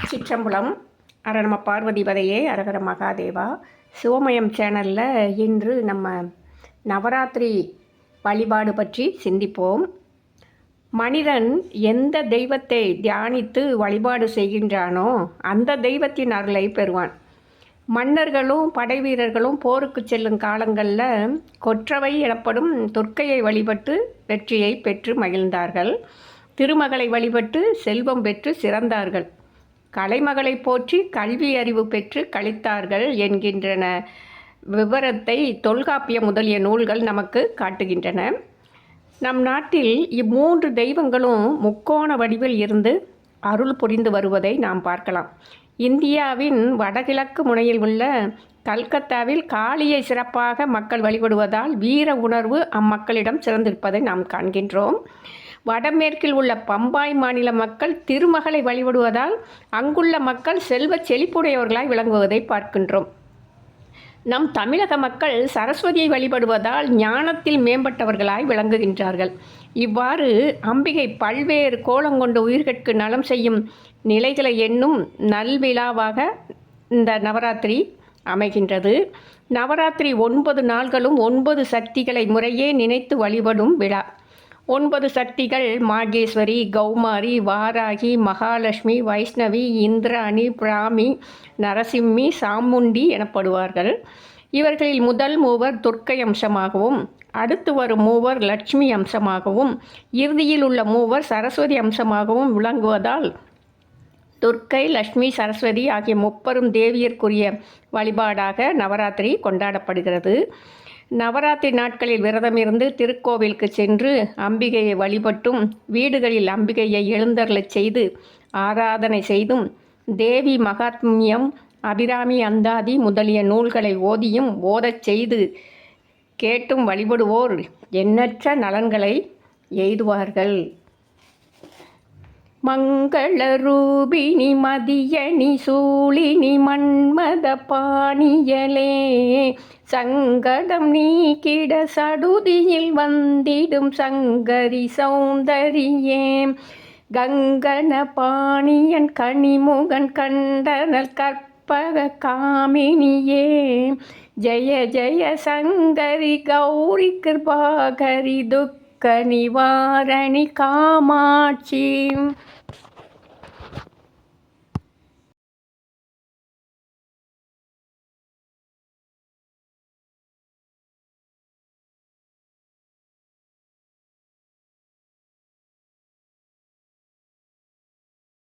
சிற்றம்பலம். அரணம பார்வதிபதையே அரகர மகாதேவா. சிவமயம் சேனலில் இன்று நம்ம நவராத்திரி வழிபாடு பற்றி சிந்திப்போம். மனிதன் எந்த தெய்வத்தை தியானித்து வழிபாடு செய்கின்றானோ அந்த தெய்வத்தின் அருளை பெறுவான். மன்னர்களும் படை வீரர்களும் போருக்கு செல்லும் காலங்களில் கொற்றவை எனப்படும் துர்க்கையை வழிபட்டு வெற்றியை பெற்று மகிழ்ந்தார்கள். திருமகளை வழிபட்டு செல்வம் பெற்று சிறந்தார்கள். கலைமகளை போற்றி கல்வி அறிவு பெற்று கழித்தார்கள் என்கின்றன விவரத்தை தொல்காப்பியம் முதலிய நூல்கள் நமக்கு காட்டுகின்றன. நம் நாட்டில் இம்மூன்று தெய்வங்களும் முக்கோண வடிவில் இருந்து அருள் புரிந்து வருவதை நாம் பார்க்கலாம். இந்தியாவின் வடகிழக்கு முனையில் உள்ள கல்கத்தாவில் காளியை சிறப்பாக மக்கள் வழிபடுவதால் வீர உணர்வு அம்மக்களிடம் சிறந்திருப்பதை நாம் காண்கின்றோம். வடமேற்கில் உள்ள பம்பாய் மாநில மக்கள் திருமகளை வழிபடுவதால் அங்குள்ள மக்கள் செல்வ செழிப்புடையவர்களாய் விளங்குவதை பார்க்கின்றோம். நம் தமிழக மக்கள் சரஸ்வதியை வழிபடுவதால் ஞானத்தில் மேம்பட்டவர்களாய் விளங்குகின்றார்கள். இவ்வாறு அம்பிகை பல்வேறு கோலங்கொண்ட உயிர்கட்கு நலம் செய்யும் நிலைகளை எண்ணும் நல்விழாவாக இந்த நவராத்திரி அமைகின்றது. நவராத்திரி 9 நாள்களும் 9 சக்திகளை முறையே நினைத்து வழிபடும் விழா. 9 சக்திகள் மாகேஸ்வரி, கௌமாரி, வாராகி, மகாலட்சுமி, வைஷ்ணவி, இந்திராணி, பிராமி, நரசிம்மி, சாமுண்டி எனப்படுவார்கள். இவர்களில் முதல் மூவர் துர்க்கை அம்சமாகவும், அடுத்து வரும் மூவர் லட்சுமி அம்சமாகவும், இறுதியில் உள்ள மூவர் சரஸ்வதி அம்சமாகவும் விளங்குவதால் துர்க்கை, லட்சுமி, சரஸ்வதி ஆகிய முப்பெரும் தேவியர்க்குரிய வழிபாடாக நவராத்திரி கொண்டாடப்படுகிறது. நவராத்திரி நாட்களில் விரதமிருந்து திருக்கோவிலுக்கு சென்று அம்பிகையை வழிபட்டும், வீடுகளில் அம்பிகையை எழுந்தருளச் செய்து ஆராதனை செய்தும், தேவி மகாத்மியம், அபிராமி அந்தாதி முதலிய நூல்களை ஓதியும் ஓதச் செய்து கேட்டும் வழிபடுவோர் எண்ணற்ற நலன்களை எய்துவார்கள். மங்கள ரூபிணி மதியணி சூழினி மன்மத பாணியலே, சங்கடம் நீக்கிட சடுதியில் வந்திடும் சங்கரி சௌந்தரியே, கங்கன பாணியன் கனிமுகன் கண்டனல் கற்பக காமினியே, ஜெய ஜெய சங்கரி கௌரி கிருபாகரி துக்க நிவாரணி காமாட்சி.